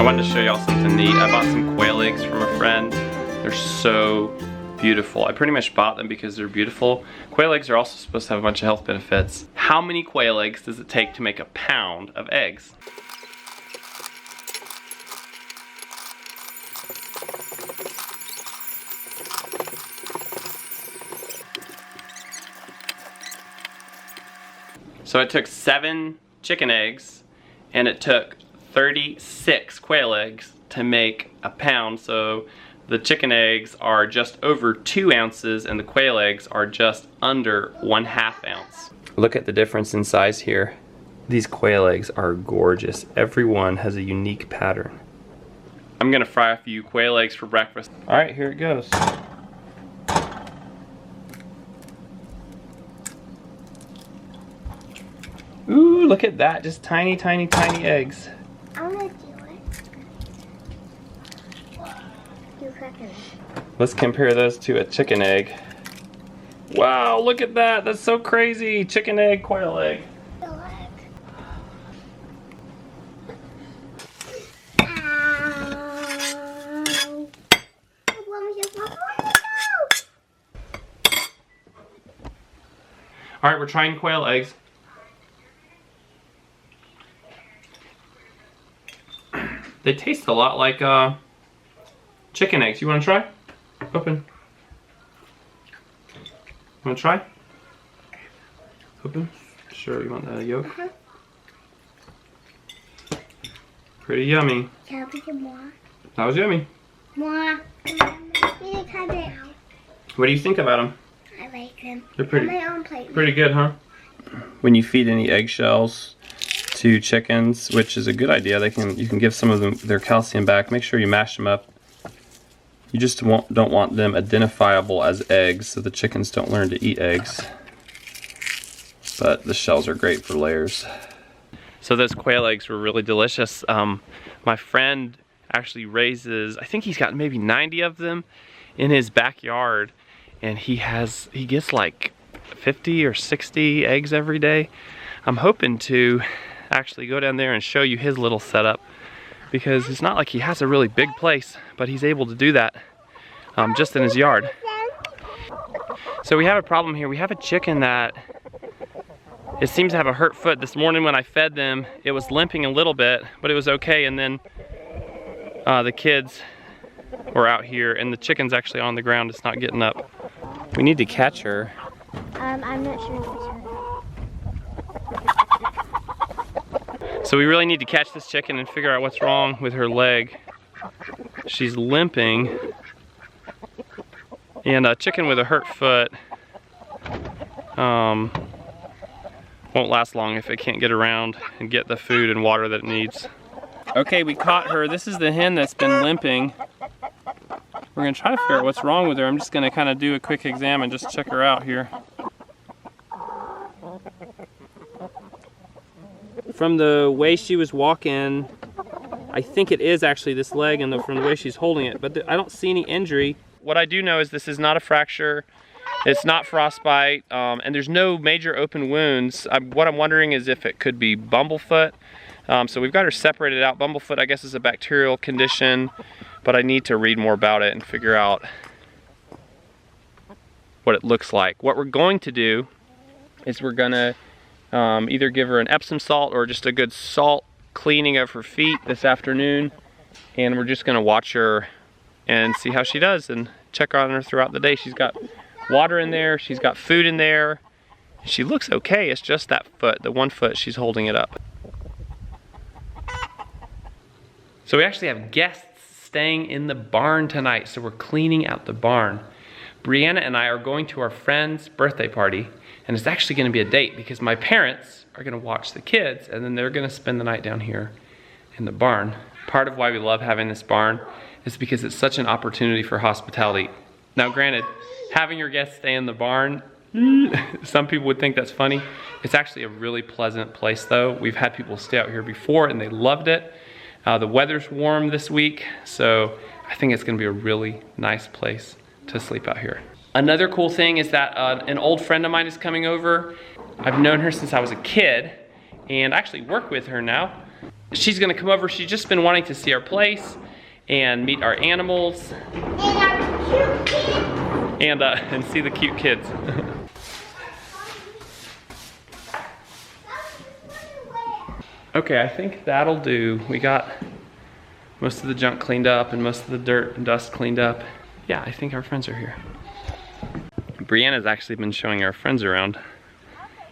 I wanted to show y'all something neat. I bought some quail eggs from a friend. They're so beautiful. I pretty much bought them because they're beautiful. Quail eggs are also supposed to have a bunch of health benefits. How many quail eggs does it take to make a pound of eggs? So it took 7 chicken eggs and it took 36 quail eggs to make a pound. So the chicken eggs are just over 2 ounces and the quail eggs are just under 1/2 ounce. Look at the difference in size here. These quail eggs are gorgeous. Every one has a unique pattern. I'm gonna fry a few quail eggs for breakfast. All right, here it goes. Ooh, look at that, just tiny, tiny, tiny eggs. I wanna do it. Let's compare those to a chicken egg. Wow, look at that, that's so crazy. Chicken egg, quail egg. All right, we're trying quail eggs. They taste a lot like chicken eggs. You wanna try? Open. Wanna try? Open. Sure, you want the yolk? Pretty yummy. Can I pick more? That was yummy. More. What do you think about them? I like them. They're pretty, On my own plate. pretty good, huh? When you feed any eggshells to chickens, which is a good idea, you can give some of them their calcium back. Make sure you mash them up. You just don't want them identifiable as eggs, so the chickens don't learn to eat eggs. But the shells are great for layers. So those quail eggs were really delicious. My friend actually raises, I think he's got maybe 90 of them in his backyard, and he gets like 50 or 60 eggs every day. I'm hoping to actually go down there and show you his little setup, because it's not like he has a really big place, but he's able to do that just in his yard. So we have a problem here. We have a chicken that it seems to have a hurt foot. This morning when I fed them, it was limping a little bit, but it was okay. And then the kids were out here and the chicken's actually on the ground. It's not getting up. We need to catch her. I'm not sure which one. So we really need to catch this chicken and figure out what's wrong with her leg. She's limping. And a chicken with a hurt foot won't last long if it can't get around and get the food and water that it needs. Okay, we caught her. This is the hen that's been limping. We're gonna try to figure out what's wrong with her. I'm just gonna kind of do a quick exam and just check her out here. From the way she was walking, I think it is actually this leg, and from the way she's holding it, but I don't see any injury. What I do know is this is not a fracture, it's not frostbite, and there's no major open wounds. What I'm wondering is if it could be bumblefoot. So we've got her separated out. Bumblefoot, I guess, is a bacterial condition, but I need to read more about it and figure out what it looks like. What we're going to do is we're gonna either give her an Epsom salt or just a good salt cleaning of her feet this afternoon, and we're just gonna watch her and see how she does and check on her throughout the day. She's got water in there, she's got food in there. She looks okay, it's just that foot, the one foot she's holding it up. So we actually have guests staying in the barn tonight, so we're cleaning out the barn. Brianna and I are going to our friend's birthday party, and it's actually gonna be a date because my parents are gonna watch the kids and then they're gonna spend the night down here in the barn. Part of why we love having this barn is because it's such an opportunity for hospitality. Now granted, having your guests stay in the barn, some people would think that's funny. It's actually a really pleasant place though. We've had people stay out here before and they loved it. The weather's warm this week, so I think it's gonna be a really nice place to sleep out here. Another cool thing is that an old friend of mine is coming over. I've known her since I was a kid and I actually work with her now. she's gonna come over. She's just been wanting to see our place and meet our animals. And our cute kids. And see the cute kids. Okay, I think that'll do. We got most of the junk cleaned up and most of the dirt and dust cleaned up. Yeah, I think our friends are here. Brianna's actually been showing our friends around.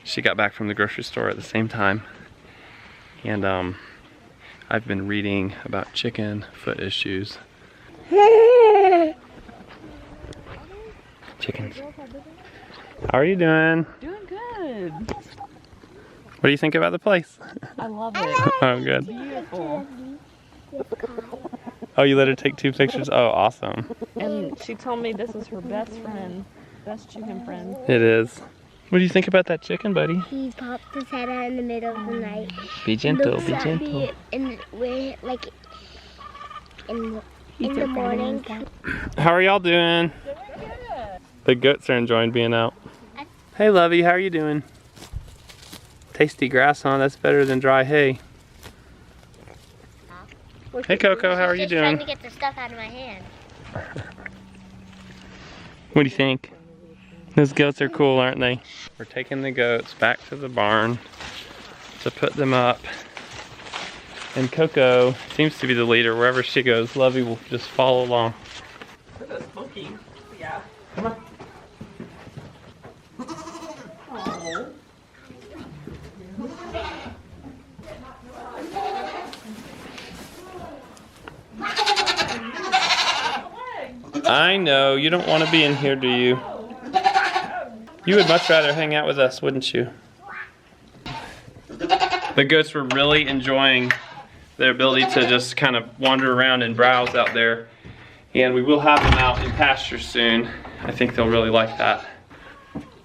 She got back from the grocery store at the same time. And I've been reading about chicken foot issues. Chickens. How are you doing? Doing good. What do you think about the place? I love it. Oh, good. Beautiful. Oh, you let her take 2 pictures? Oh, awesome. And she told me this is her best friend, best chicken friend. It is. What do you think about that chicken, buddy? He popped his head out in the middle of the night. Be gentle, Looks be at gentle. me and we're like in the morning. How are y'all doing? The goats are enjoying being out. Hey, Lovey, how are you doing? Tasty grass, huh? That's better than dry hay. Hey, Coco, how are you Just trying doing? to get the stuff out of my hand. What do you think? Those goats are cool, aren't they? We're taking the goats back to the barn to put them up. And Coco seems to be the leader. Wherever she goes, Lovey will just follow along. That's funky. Yeah. Come on. I know, you don't want to be in here, do you? You would much rather hang out with us, wouldn't you? The goats were really enjoying their ability to just kind of wander around and browse out there. And we will have them out in pasture soon. I think they'll really like that.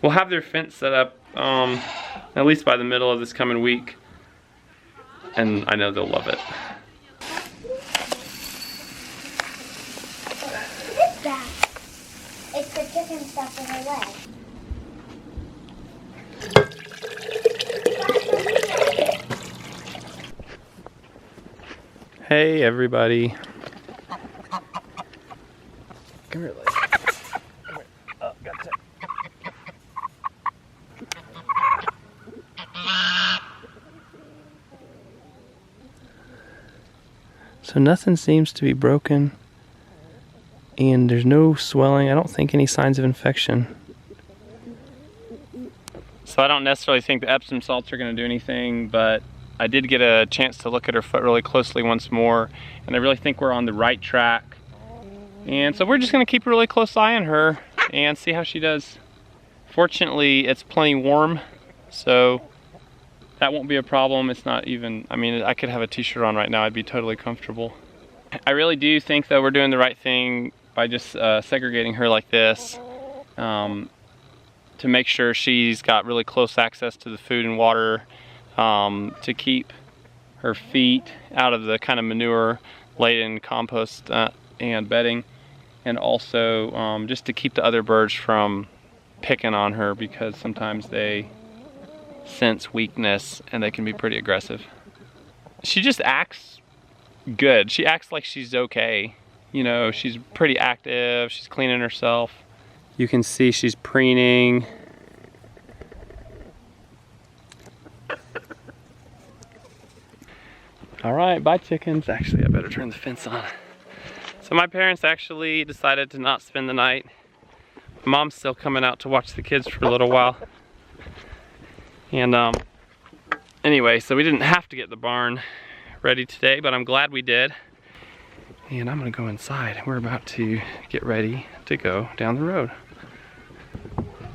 We'll have their fence set up at least by the middle of this coming week. And I know they'll love it. What is that? It's the chicken stuff in her leg. Hey everybody. Come here, Lily. Come here. Oh, got it. So nothing seems to be broken, and there's no swelling. I don't think any signs of infection. So I don't necessarily think the Epsom salts are going to do anything, but I did get a chance to look at her foot really closely once more, and I really think we're on the right track. And so we're just going to keep a really close eye on her and see how she does. Fortunately, it's plenty warm, so that won't be a problem. It's not even, I mean, I could have a t-shirt on right now. I'd be totally comfortable. I really do think that we're doing the right thing by just segregating her like this to make sure she's got really close access to the food and water, to keep her feet out of the kind of manure-laden compost and bedding, and also just to keep the other birds from picking on her, because sometimes they sense weakness and they can be pretty aggressive. She just acts good. She acts like she's okay. You know, she's pretty active, she's cleaning herself. You can see she's preening. All right, bye chickens. Actually, I better turn the fence on. So my parents actually decided to not spend the night. Mom's still coming out to watch the kids for a little while. And anyway, so we didn't have to get the barn ready today, but I'm glad we did. And I'm gonna go inside. We're about to get ready to go down the road.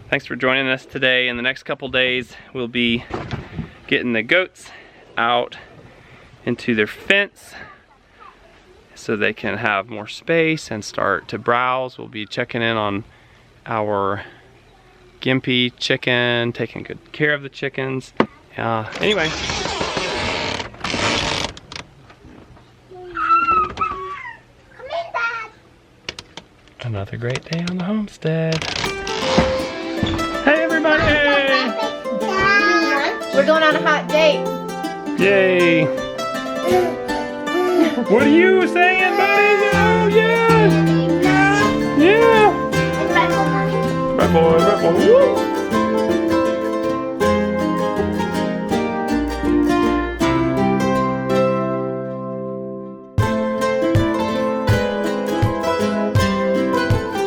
Thanks for joining us today. In the next couple days, we'll be getting the goats out into their fence so they can have more space and start to browse. We'll be checking in on our gimpy chicken, taking good care of the chickens. Anyway. Come in, Dad. Another great day on the homestead. Hey everybody! Dad. We're going on a hot date. Yay! What are you saying, buddy? Oh, yeah! Yeah! And red one, mommy. Red boy, red boy. Woo!